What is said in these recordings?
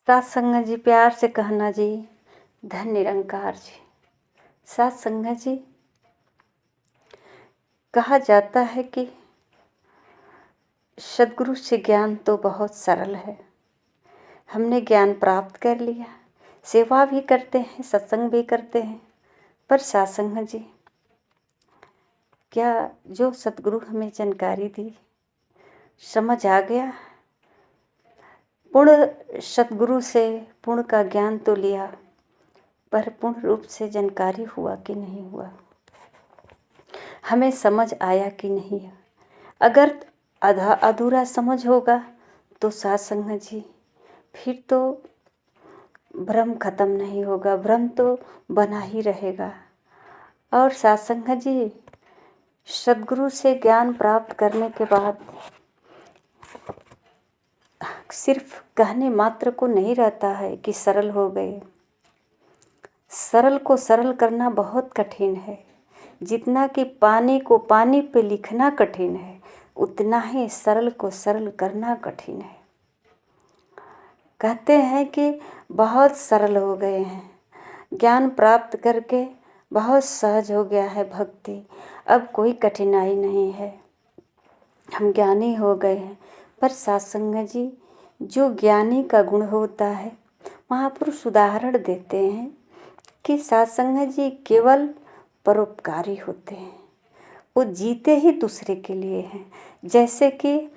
सात संगत जी, प्यार से कहना जी, धन निरंकार जी। सात संगत जी, कहा जाता है कि सद्गुरु से ज्ञान तो बहुत सरल है। हमने ज्ञान प्राप्त कर लिया, सेवा भी करते हैं, सत्संग भी करते हैं, पर सात संगत जी, क्या जो सद्गुरु हमें जानकारी दी समझ आ गया? पूर्ण सद्गुरु से पूर्ण का ज्ञान तो लिया, पर पूर्ण रूप से जानकारी हुआ कि नहीं हुआ, हमें समझ आया कि नहीं? अगर आधा अधूरा समझ होगा तो सात संगत जी, फिर तो भ्रम खत्म नहीं होगा, भ्रम तो बना ही रहेगा। और सात संगत जी, सद्गुरु से ज्ञान प्राप्त करने के बाद सिर्फ कहने मात्र को नहीं रहता है कि सरल हो गए। सरल को सरल करना बहुत कठिन है। जितना कि पानी को पानी पे लिखना कठिन है, उतना ही सरल को सरल करना कठिन है। कहते हैं कि बहुत सरल हो गए हैं, ज्ञान प्राप्त करके बहुत सहज हो गया है भक्ति, अब कोई कठिनाई नहीं है, हम ज्ञानी हो गए हैं। पर सात संगत जी, जो ज्ञानी का गुण होता है, महापुरुष उदाहरण देते हैं कि सात संगत जी केवल परोपकारी होते हैं, वो जीते ही दूसरे के लिए हैं। जैसे कि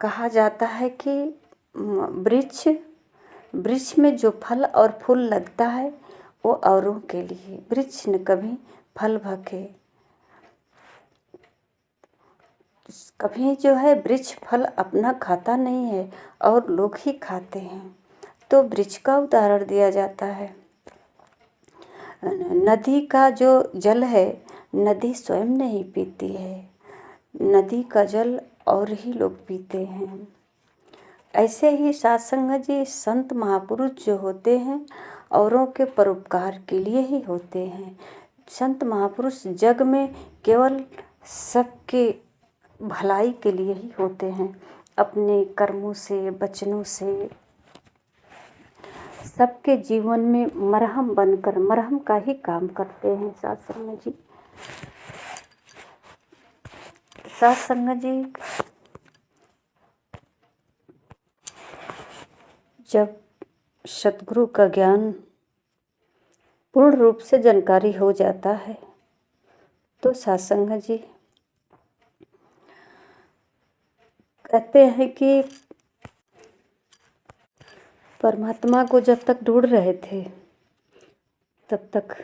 कहा जाता है कि वृक्ष में जो फल और फूल लगता है वो औरों के लिए, वृक्ष न कभी फल भके, कभी जो है वृक्ष फल अपना खाता नहीं है और लोग ही खाते हैं। तो वृक्ष का उदाहरण दिया जाता है। नदी का जो जल है, नदी स्वयं नहीं पीती है, नदी का जल और ही लोग पीते हैं। ऐसे ही सात संगत जी, संत महापुरुष जो होते हैं औरों के परोपकार के लिए ही होते हैं। संत महापुरुष जग में केवल सबके भलाई के लिए ही होते हैं, अपने कर्मों से वचनों से सबके जीवन में मरहम बनकर मरहम का ही काम करते हैं। सात संगत जी, सात संगत जी, जब सद्गुरु का ज्ञान पूर्ण रूप से जानकारी हो जाता है तो सात संगत जी कहते हैं कि परमात्मा को जब तक ढूंढ रहे थे तब तक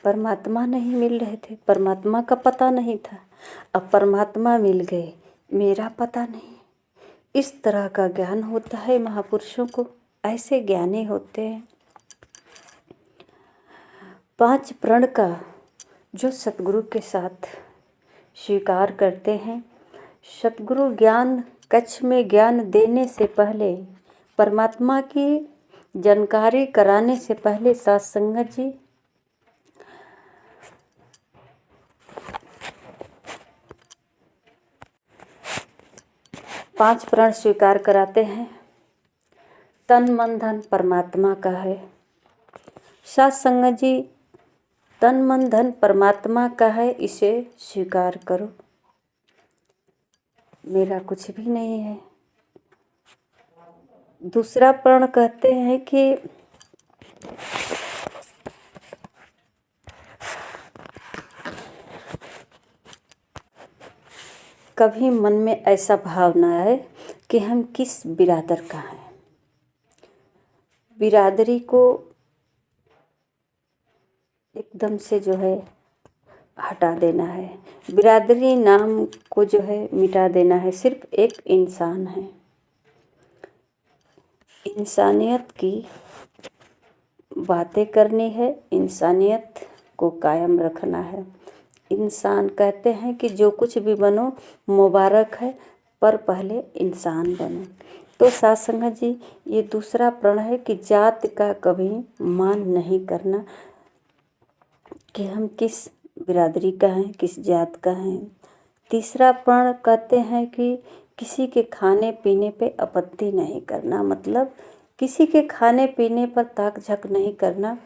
परमात्मा नहीं मिल रहे थे, परमात्मा का पता नहीं था। अब परमात्मा मिल गए, मेरा पता नहीं। इस तरह का ज्ञान होता है महापुरुषों को, ऐसे ज्ञानी होते हैं। पांच प्रण का जो सद्गुरु के साथ स्वीकार करते हैं, सद्गुरु ज्ञान कक्ष में ज्ञान देने से पहले, परमात्मा की जानकारी कराने से पहले सात संगत जी पांच प्रण स्वीकार कराते हैं। तन मन धन परमात्मा का है। सात संगत जी, तन मन धन परमात्मा का है, इसे स्वीकार करो, मेरा कुछ भी नहीं है। दूसरा प्रण कहते हैं कि कभी मन में ऐसा भाव न आए कि हम किस बिरादर का हैं। बिरादरी को एकदम से जो है हटा देना है, बिरादरी नाम को जो है मिटा देना है। सिर्फ एक इंसान है, इंसानियत की बातें करनी है, इंसानियत को कायम रखना है। इंसान कहते हैं कि जो कुछ भी बनो मुबारक है, पर पहले इंसान बनो। तो सात संगत जी, ये दूसरा प्रण है कि जात का कभी मान नहीं करना कि हम किस बिरादरी का हैं, किस जात का हैं। तीसरा प्रण कहते हैं कि किसी के खाने पीने पे आपत्ति नहीं करना, मतलब किसी के खाने पीने पर ताक झक नहीं करना।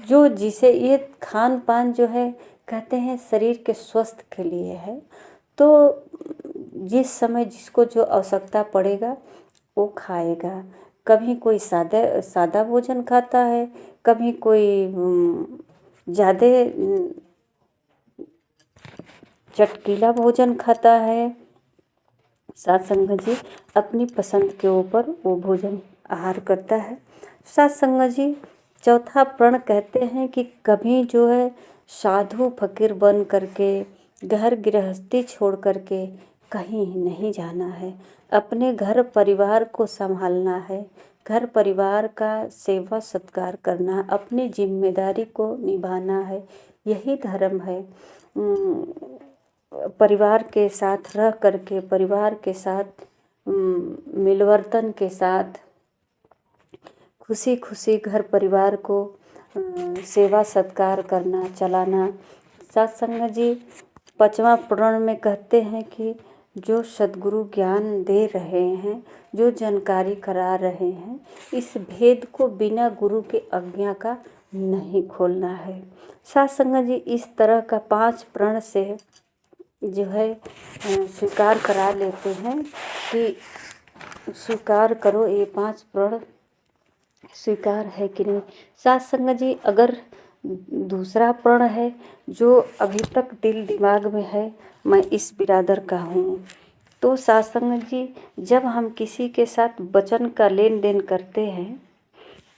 जो जिसे ये खान पान जो है कहते हैं शरीर के स्वस्थ के लिए है, तो जिस समय जिसको जो आवश्यकता पड़ेगा वो खाएगा। कभी कोई सादा भोजन खाता है, कभी कोई ज़्यादा चटकीला भोजन खाता है। साथ संगत जी अपनी पसंद के ऊपर वो भोजन आहार करता है। साथ संगत जी चौथा प्रण कहते हैं कि कभी जो है साधु फकीर बन करके घर गृहस्थी छोड़ करके कहीं नहीं जाना है। अपने घर परिवार को संभालना है, घर परिवार का सेवा सत्कार करना, अपनी जिम्मेदारी को निभाना है। यही धर्म है। परिवार के साथ रह करके, परिवार के साथ मिलवर्तन के साथ खुशी खुशी घर परिवार को सेवा सत्कार करना, चलाना। सत्संग जी पांचवा प्रण में कहते हैं कि जो सद्गुरु ज्ञान दे रहे हैं, जो जानकारी करा रहे हैं, इस भेद को बिना गुरु के आज्ञा का नहीं खोलना है। सत्संग जी इस तरह का 5 प्रण से जो है स्वीकार करा लेते हैं कि स्वीकार करो, ये 5 प्रण स्वीकार है कि नहीं। सत्संग जी अगर दूसरा प्रण है जो अभी तक दिल दिमाग में है, मैं इस बिरादर का हूँ, तो सत्संग जी जब हम किसी के साथ वचन का लेन देन करते हैं,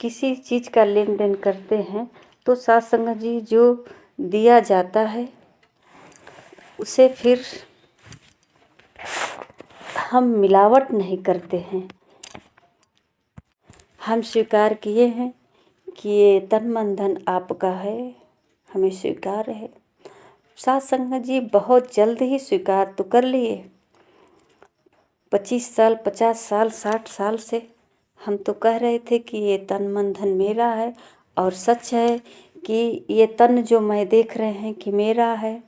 किसी चीज़ का लेन देन करते हैं, तो सत्संग जी जो दिया जाता है उसे फिर हम मिलावट नहीं करते हैं। हम स्वीकार किए हैं कि ये तन मन धन आपका है, हमें स्वीकार है। सत्संग जी बहुत जल्द ही स्वीकार तो कर लिए। 25 साल 50 साल 60 साल से हम तो कह रहे थे कि ये तन मन धन मेरा है, और सच है कि ये तन जो मैं देख रहे हैं कि मेरा है,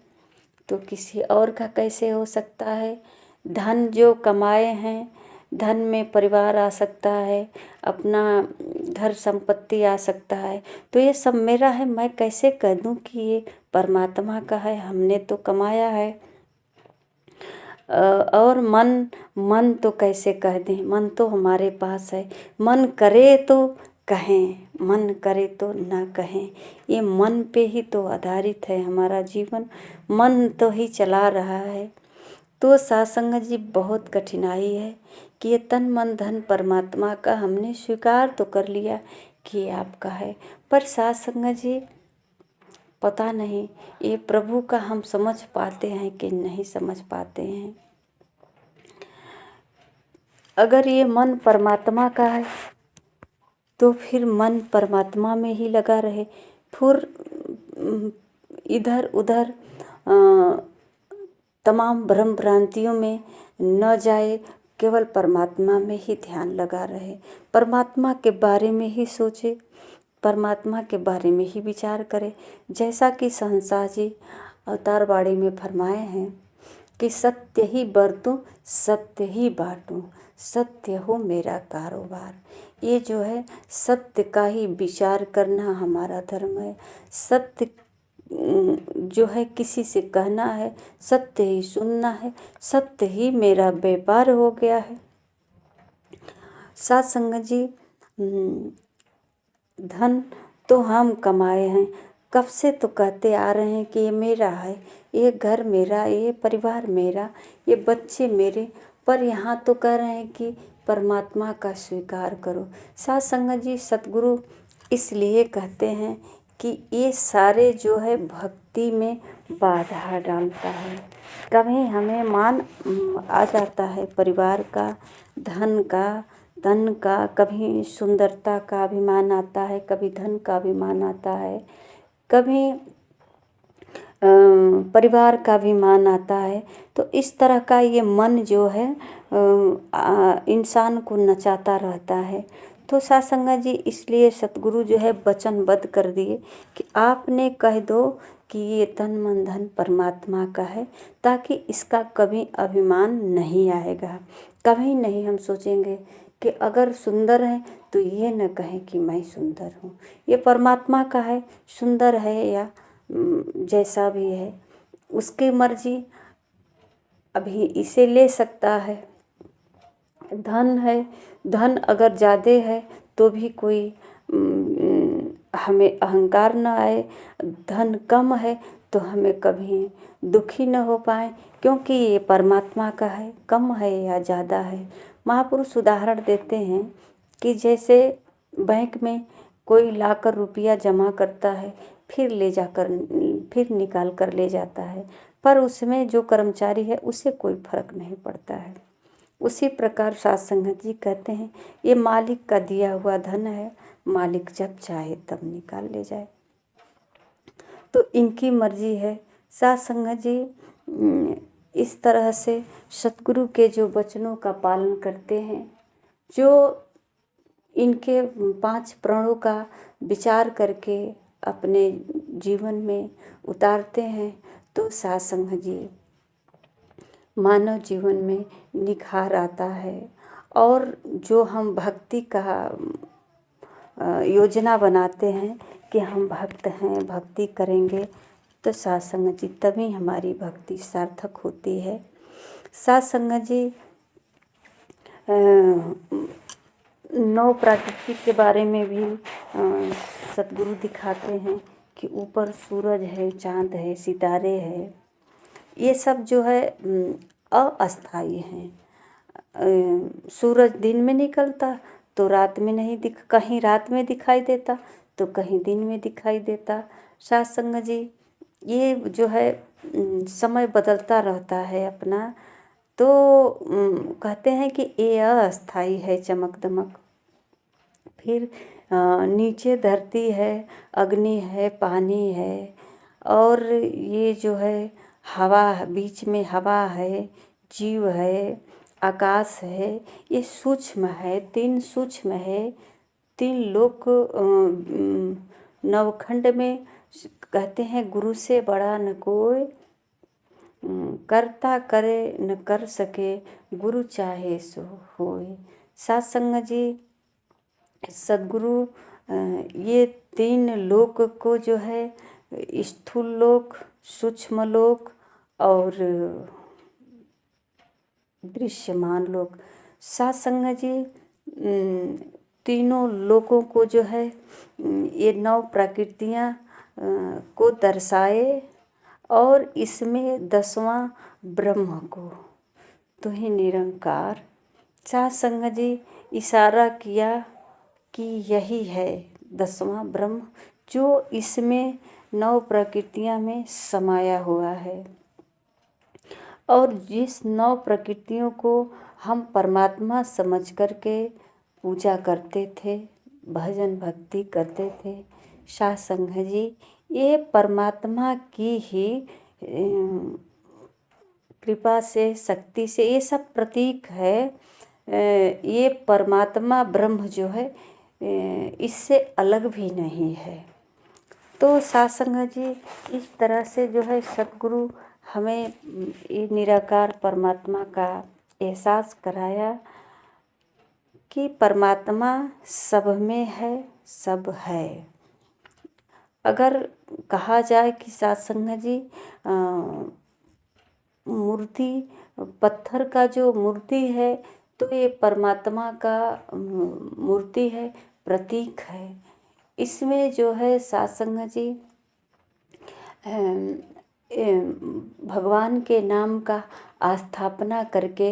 तो किसी और का कैसे हो सकता है। धन जो कमाए हैं, धन में परिवार आ सकता है, अपना घर संपत्ति आ सकता है, तो ये सब मेरा है। मैं कैसे कह दूं कि ये परमात्मा का है, हमने तो कमाया है। और मन तो कैसे कह दें, मन तो हमारे पास है। मन करे तो कहें, मन करे तो ना कहें। ये मन पे ही तो आधारित है हमारा जीवन, मन तो ही चला रहा है। तो सत्संग जी बहुत कठिनाई है कि ये तन मन धन परमात्मा का हमने स्वीकार तो कर लिया कि आपका है, पर सत्संग जी पता नहीं ये प्रभु का हम समझ पाते हैं कि नहीं समझ पाते हैं। अगर ये मन परमात्मा का है तो फिर मन परमात्मा में ही लगा रहे, फिर इधर उधर तमाम भ्रम भ्रांतियों में न जाए, केवल परमात्मा में ही ध्यान लगा रहे, परमात्मा के बारे में ही सोचे, परमात्मा के बारे में ही विचार करे। जैसा कि शहंशाह जी अवतार बाड़ी में फरमाए हैं कि सत्य ही बरतूं सत्य ही बाँटूं, सत्य हो मेरा कारोबार। ये जो है सत्य का ही विचार करना हमारा धर्म है। सत्य जो है किसी से कहना है, सत्य ही सुनना है, सत्य ही मेरा व्यापार हो गया है। सत्संग जी धन तो हम कमाए हैं, कब से तो कहते आ रहे हैं कि ये मेरा है, ये घर मेरा, ये परिवार मेरा, ये बच्चे मेरे, पर यहाँ तो कह रहे हैं कि परमात्मा का स्वीकार करो। सत्संग जी सतगुरु इसलिए कहते हैं कि ये सारे जो है भक्ति में बाधा डालता है। कभी हमें मान आ जाता है परिवार का, धन का, तन का, कभी सुंदरता का अभिमान आता है, कभी धन का अभिमान आता है, कभी परिवार का अभिमान आता है। तो इस तरह का ये मन जो है इंसान को नचाता रहता है। तो सत्संग जी इसलिए सतगुरु जो है वचनबद्ध कर दिए कि आपने कह दो कि ये तन मन धन परमात्मा का है, ताकि इसका कभी अभिमान नहीं आएगा। कभी नहीं हम सोचेंगे कि अगर सुंदर है तो ये न कहें कि मैं सुंदर हूँ। ये परमात्मा का है, सुंदर है या जैसा भी है उसकी मर्जी। अभी इसे ले सकता है। धन है, धन अगर ज़्यादा है तो भी कोई हमें अहंकार न आए। धन कम है तो हमें कभी दुखी न हो पाए, क्योंकि ये परमात्मा का है। कम है या ज़्यादा है, महापुरुष उदाहरण देते हैं कि जैसे बैंक में कोई लाकर रुपया जमा करता है, फिर निकाल कर ले जाता है, पर उसमें जो कर्मचारी है उसे कोई फर्क नहीं पड़ता है। उसी प्रकार साध संगत जी कहते हैं ये मालिक का दिया हुआ धन है, मालिक जब चाहे तब निकाल ले जाए, तो इनकी मर्जी है। साध संगत जी इस तरह से सतगुरु के जो वचनों का पालन करते हैं, जो इनके 5 प्रणों का विचार करके अपने जीवन में उतारते हैं, तो साध संगत जी मानव जीवन में निखार आता है। और जो हम भक्ति का योजना बनाते हैं कि हम भक्त हैं, भक्ति करेंगे, तो साध संगत जी तभी हमारी भक्ति सार्थक होती है। साध संगत जी 9 प्रकृति के बारे में भी सतगुरु दिखाते हैं कि ऊपर सूरज है, चाँद है, सितारे हैं, ये सब जो है अस्थाई हैं। सूरज दिन में निकलता तो रात में नहीं कहीं रात में दिखाई देता तो कहीं दिन में दिखाई देता। साध संगत जी ये जो है समय बदलता रहता है अपना, तो कहते हैं कि ये अस्थाई है चमक दमक। फिर नीचे धरती है, अग्नि है, पानी है, और ये जो है हवा, बीच में हवा है, जीव है, आकाश है, ये सूक्ष्म है, 3 सूक्ष्म है। 3 लोक नवखंड में कहते हैं गुरु से बड़ा न कोई, करता करे न कर सके, गुरु चाहे सो होए। साध संगत जी सद्गुरु ये 3 लोक को जो है स्थूल लोक, सूक्ष्म लोक और दृश्यमान लोक, साध संगत जी तीनों लोकों को जो है ये 9 प्रकृतियाँ को दर्शाए, और इसमें 10वां ब्रह्म को, तो ही निरंकार। साध संगत जी इशारा किया कि यही है 10वां ब्रह्म, जो इसमें 9 प्रकृतियाँ में समाया हुआ है। और जिस 9 प्रकृतियों को हम परमात्मा समझ करके पूजा करते थे, भजन भक्ति करते थे, साध संगत जी ये परमात्मा की ही कृपा से, शक्ति से, ये सब प्रतीक है। ये परमात्मा ब्रह्म जो है इससे अलग भी नहीं है। तो साध संगत जी इस तरह से जो है सतगुरु हमें ये निराकार परमात्मा का एहसास कराया कि परमात्मा सब में है, सब है। अगर कहा जाए कि साध संगत जी मूर्ति, पत्थर का जो मूर्ति है, तो ये परमात्मा का मूर्ति है, प्रतीक है। इसमें जो है साध संगत जी भगवान के नाम का आस्थापना करके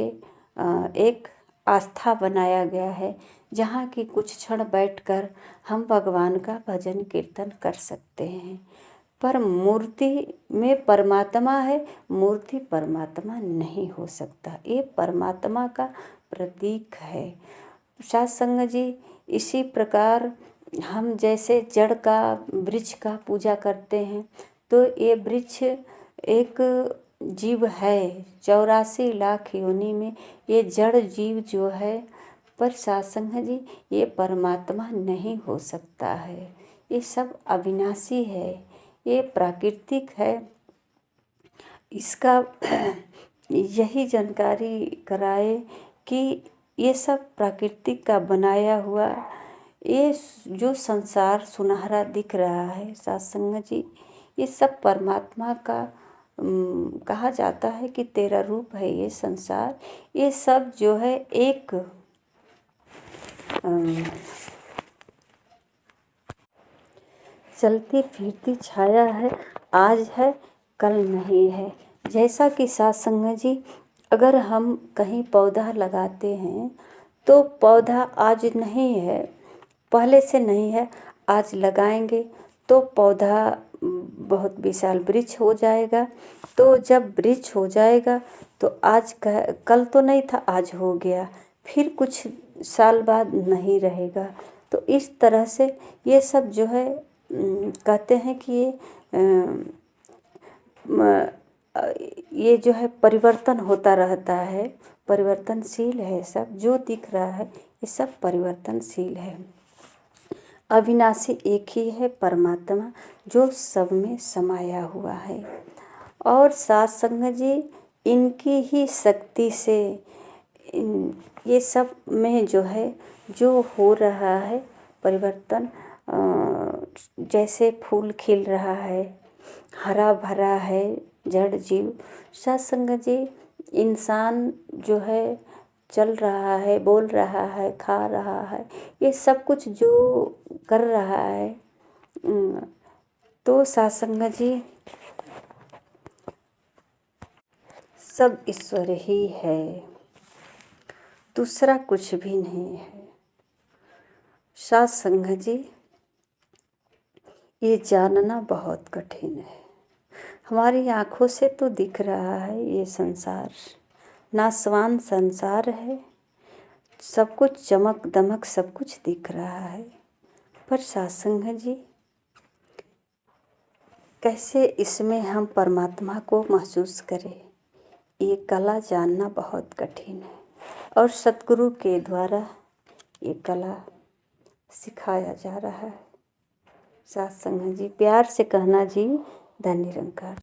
एक आस्था बनाया गया है, जहाँ की कुछ क्षण बैठकर हम भगवान का भजन कीर्तन कर सकते हैं। पर मूर्ति में परमात्मा है, मूर्ति परमात्मा नहीं हो सकता, ये परमात्मा का प्रतीक है। साध संगत जी इसी प्रकार हम जैसे जड़ का, वृक्ष का पूजा करते हैं, तो ये वृक्ष एक जीव है, 84 लाख योनि में ये जड़ जीव जो है, पर साध संगत जी ये परमात्मा नहीं हो सकता है। ये सब अविनाशी है, ये प्राकृतिक है। इसका यही जानकारी कराए कि ये सब प्रकृति का बनाया हुआ ये जो संसार सुनहरा दिख रहा है सत्संग जी, ये सब परमात्मा का कहा जाता है कि तेरा रूप है ये संसार। ये सब जो है एक चलती फिरती छाया है, आज है कल नहीं है। जैसा कि सत्संग जी, अगर हम कहीं पौधा लगाते हैं तो पौधा आज नहीं है, पहले से नहीं है, आज लगाएंगे तो पौधा बहुत विशाल वृक्ष हो जाएगा। तो जब वृक्ष हो जाएगा तो आज कल तो नहीं था, आज हो गया, फिर कुछ साल बाद नहीं रहेगा। तो इस तरह से ये सब जो है कहते हैं कि ये जो है परिवर्तन होता रहता है, परिवर्तनशील है। सब जो दिख रहा है ये सब परिवर्तनशील है। अविनाशी एक ही है परमात्मा जो सब में समाया हुआ है। और सत्संग जी, इनकी ही शक्ति से ये सब में जो है जो हो रहा है परिवर्तन, जैसे फूल खिल रहा है, हरा भरा है जड़ जीव। सत्संग जी, इंसान जो है चल रहा है, बोल रहा है, खा रहा है, ये सब कुछ जो कर रहा है, तो सत्संग जी सब ईश्वर ही है, दूसरा कुछ भी नहीं है। सत्संग जी, ये जानना बहुत कठिन है। हमारी आँखों से तो दिख रहा है ये संसार, नासवान संसार है, सब कुछ चमक दमक सब कुछ दिख रहा है, पर सत्संग जी कैसे इसमें हम परमात्मा को महसूस करें, ये कला जानना बहुत कठिन है। और सतगुरु के द्वारा ये कला सिखाया जा रहा है। सत्संग जी, प्यार से कहना जी, धन्य निरंकार।